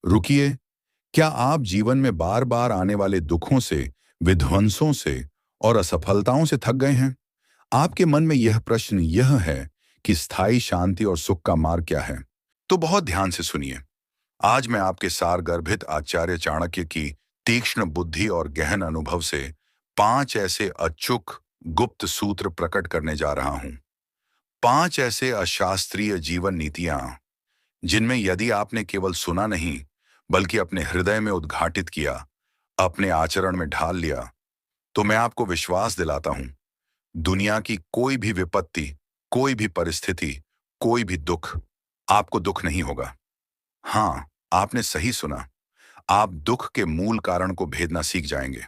रुकिए, क्या आप जीवन में बार बार आने वाले दुखों से, विध्वंसों से और असफलताओं से थक गए हैं? आपके मन में यह प्रश्न यह है कि स्थायी शांति और सुख का मार्ग क्या है? तो बहुत ध्यान से सुनिए। आज मैं आपके सारगर्भित आचार्य चाणक्य की तीक्ष्ण बुद्धि और गहन अनुभव से 5 ऐसे अचूक गुप्त सूत्र प्रकट करने जा रहा हूं। 5 ऐसे अशास्त्रीय जीवन नीतियां जिनमें यदि आपने केवल सुना नहीं, बल्कि अपने हृदय में उद्घाटित किया, अपने आचरण में ढाल लिया, तो मैं आपको विश्वास दिलाता हूं, दुनिया की कोई भी विपत्ति, कोई भी परिस्थिति, कोई भी दुख आपको दुख नहीं होगा। हां, आपने सही सुना। आप दुख के मूल कारण को भेदना सीख जाएंगे।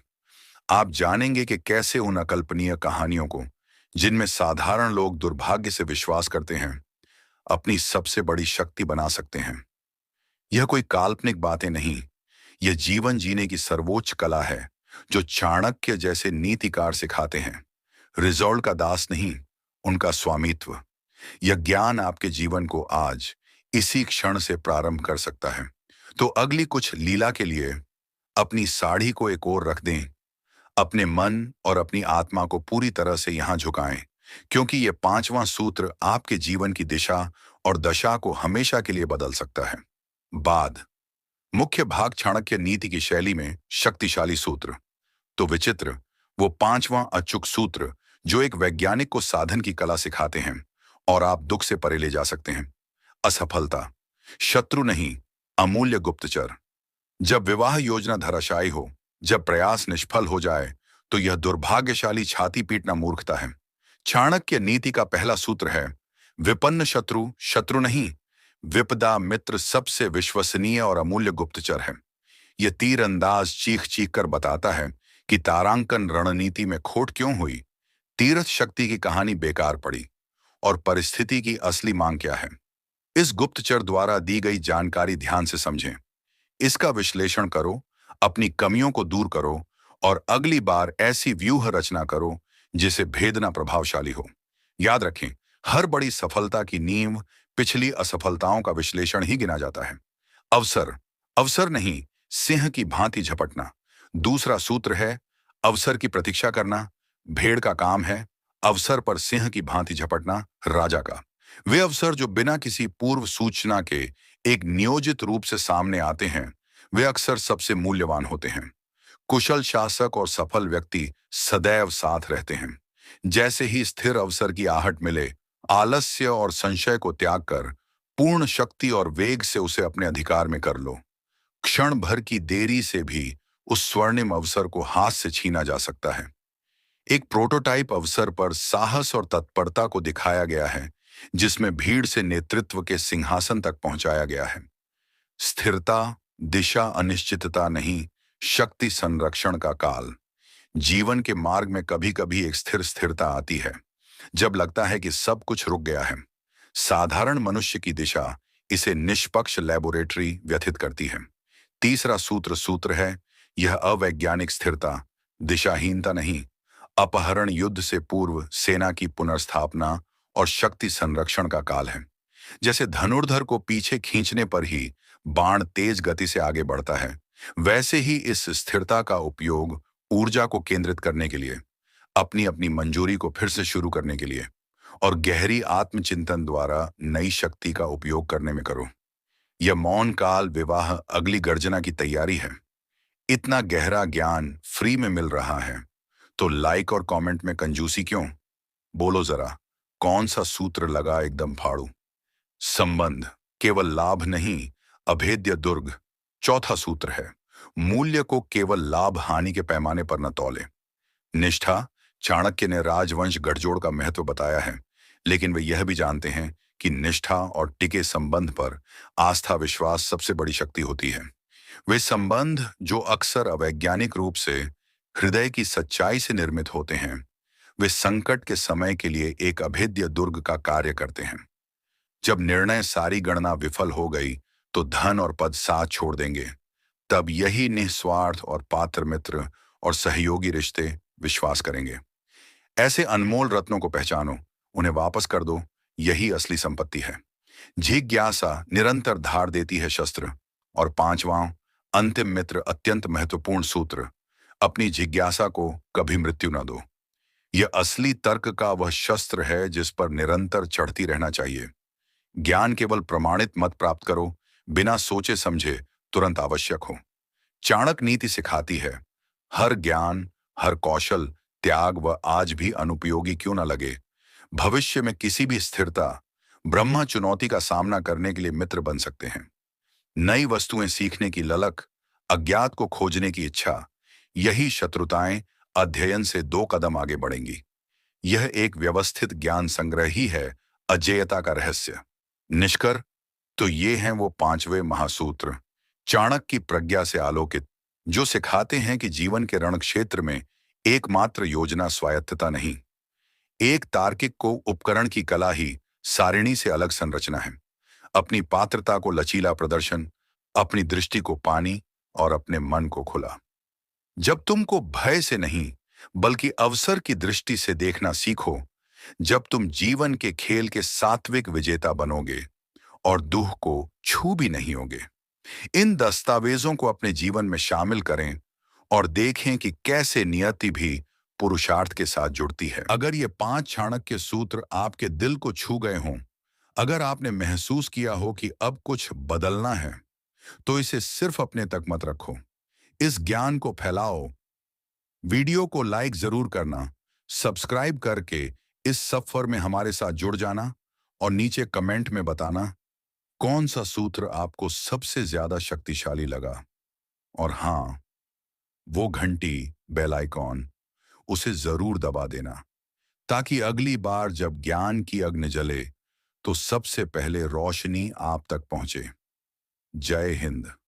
आप जानेंगे कि कैसे उन अकल्पनीय कहानियों को, जिनमें साधारण लोग दुर्भाग्य से विश्वास करते हैं, अपनी सबसे बड़ी शक्ति बना सकते हैं। यह कोई काल्पनिक बातें नहीं, यह जीवन जीने की सर्वोच्च कला है, जो चाणक्य जैसे नीतिकार सिखाते हैं। रिजॉल्ट का दास नहीं, उनका स्वामित्व। यह ज्ञान आपके जीवन को आज, इसी क्षण से प्रारंभ कर सकता है। तो अगली कुछ लीला के लिए अपनी साड़ी को एक ओर रख दें, अपने मन और अपनी आत्मा को पूरी तरह से यहां झुकाएं, क्योंकि यह 5वां सूत्र आपके जीवन की दिशा और दशा को हमेशा के लिए बदल सकता है। बाद मुख्य भाग चाणक्य नीति की शैली में शक्तिशाली सूत्र। तो विचित्र, वो 5वां अचूक सूत्र जो एक वैज्ञानिक को साधन की कला सिखाते हैं और आप दुख से परे ले जा सकते हैं। असफलता शत्रु नहीं, अमूल्य गुप्तचर। जब विवाह योजना धराशायी हो, जब प्रयास निष्फल हो जाए, तो यह दुर्भाग्यशाली छाती पीटना मूर्खता है। चाणक्य नीति का पहला सूत्र है, विपन्न शत्रु शत्रु नहीं, विपदा मित्र सबसे विश्वसनीय और अमूल्य गुप्तचर है। यह तीरंदाज चीख चीख कर बताता है कि तारांकन रणनीति में खोट क्यों हुई, तीर्थ शक्ति की कहानी बेकार पड़ी और परिस्थिति की असली मांग क्या है। इस गुप्तचर द्वारा दी गई जानकारी ध्यान से समझें, इसका विश्लेषण करो, अपनी कमियों को दूर करो और अगली बार ऐसी व्यूह रचना करो जिसे भेदना प्रभावशाली हो। याद रखें, हर बड़ी सफलता की नींव पिछली असफलताओं का विश्लेषण ही गिना जाता है। अवसर अवसर नहीं, सिंह की भांति झपटना। दूसरा सूत्र है, अवसर की प्रतीक्षा करना भेड़ का काम है, अवसर पर सिंह की भांति झपटना राजा का। वे अवसर जो बिना किसी पूर्व सूचना के एक नियोजित रूप से सामने आते हैं, वे अक्सर सबसे मूल्यवान होते हैं। कुशल शासक और सफल व्यक्ति सदैव साथ रहते हैं। जैसे ही स्थिर अवसर की आहट मिले, आलस्य और संशय को त्याग कर पूर्ण शक्ति और वेग से उसे अपने अधिकार में कर लो। क्षण भर की देरी से भी उस स्वर्णिम अवसर को हाथ से छीना जा सकता है। एक प्रोटोटाइप अवसर पर साहस और तत्परता को दिखाया गया है, जिसमें भीड़ से नेतृत्व के सिंहासन तक पहुंचाया गया है। स्थिरता, दिशा अनिश्चितता नहीं, शक्ति संरक्षण का काल। जीवन के मार्ग में कभी कभी एक स्थिरता आती है, जब लगता है कि सब कुछ रुक गया है। साधारण मनुष्य की दिशा इसे निष्पक्ष लेबोरेटरी व्यथित करती है। तीसरा सूत्र है, यह अवैज्ञानिक स्थिरता, दिशाहीनता नहीं, अपहरण, युद्ध से पूर्व सेना की पुनर्स्थापना और शक्ति संरक्षण का काल है। जैसे धनुर्धर को पीछे खींचने पर ही बाण तेज गति से आगे बढ़ता है, वैसे ही इस स्थिरता का उपयोग ऊर्जा को केंद्रित करने के लिए, अपनी अपनी मंजूरी को फिर से शुरू करने के लिए और गहरी आत्मचिंतन द्वारा नई शक्ति का उपयोग करने में करो। यह मौन काल विवाह अगली गर्जना की तैयारी है। इतना गहरा ज्ञान फ्री में मिल रहा है, तो लाइक और कमेंट में कंजूसी क्यों? बोलो जरा, कौन सा सूत्र लगा एकदम फाड़ू? संबंध केवल लाभ नहीं, अभेद्य दुर्ग। चौथा सूत्र है, मूल्य को केवल लाभ हानि के पैमाने पर न तौले। निष्ठा, चाणक्य ने राजवंश गठजोड़ का महत्व बताया है, लेकिन वे यह भी जानते हैं कि निष्ठा और टिके संबंध पर आस्था विश्वास सबसे बड़ी शक्ति होती है। वे संबंध जो अक्सर अवैज्ञानिक रूप से हृदय की सच्चाई से निर्मित होते हैं, वे संकट के समय के लिए एक अभेद्य दुर्ग का कार्य करते हैं। जब निर्णय सारी गणना विफल हो गई, तो धन और पद साथ छोड़ देंगे। तब यही निस्वार्थ और पात्र मित्र और सहयोगी रिश्ते विश्वास करेंगे। ऐसे अनमोल रत्नों को पहचानो, उन्हें वापस कर दो, यही असली संपत्ति है। जिज्ञासा निरंतर धार देती है शस्त्र, और पांचवां, अंतिम मित्र, अत्यंत महत्वपूर्ण सूत्र, अपनी जिज्ञासा को कभी मृत्यु न दो। यह असली तर्क का वह शस्त्र है जिस पर निरंतर चढ़ती रहना चाहिए। ज्ञान केवल प्रमाणित मत प्राप्त करो, बिना सोचे समझे तुरंत आवश्यक हो। चाणक्य नीति सिखाती है, हर ज्ञान, हर कौशल, त्याग व आज भी अनुपयोगी क्यों न लगे, भविष्य में किसी भी स्थिरता, ब्रह्मा चुनौती का सामना करने के लिए मित्र बन सकते हैं। नई वस्तुएं सीखने की ललक, अज्ञात को खोजने की इच्छा, यही शत्रुताएं अध्ययन से 2 कदम आगे बढ़ेंगी। यह एक व्यवस्थित ज्ञान संग्रह ही है अजेयता का रहस्य। निष्कर्ष तो ये हैं वो 5वें महासूत्र, चाणक्य की प्रज्ञा से आलोकित, जो सिखाते हैं कि जीवन के रण क्षेत्र में एकमात्र योजना स्वायत्तता नहीं, एक तार्किक को उपकरण की कला ही सारिणी से अलग संरचना है। अपनी पात्रता को लचीला प्रदर्शन, अपनी दृष्टि को पानी और अपने मन को खुला। जब तुमको भय से नहीं बल्कि अवसर की दृष्टि से देखना सीखो, जब तुम जीवन के खेल के सात्विक विजेता बनोगे और दुख को छू भी नहीं होगे। इन दस्तावेजों को अपने जीवन में शामिल करें और देखें कि कैसे नियति भी पुरुषार्थ के साथ जुड़ती है। अगर ये 5 चाणक्य सूत्र आपके दिल को छू गए हों, अगर आपने महसूस किया हो कि अब कुछ बदलना है, तो इसे सिर्फ अपने तक मत रखो, इस ज्ञान को फैलाओ। वीडियो को लाइक जरूर करना, सब्सक्राइब करके इस सफर में हमारे साथ जुड़ जाना और नीचे कमेंट में बताना कौन सा सूत्र आपको सबसे ज्यादा शक्तिशाली लगा। और हाँ, वो घंटी, बेल आइकॉन, उसे जरूर दबा देना, ताकि अगली बार जब ज्ञान की अग्नि जले तो सबसे पहले रोशनी आप तक पहुंचे। जय हिंद।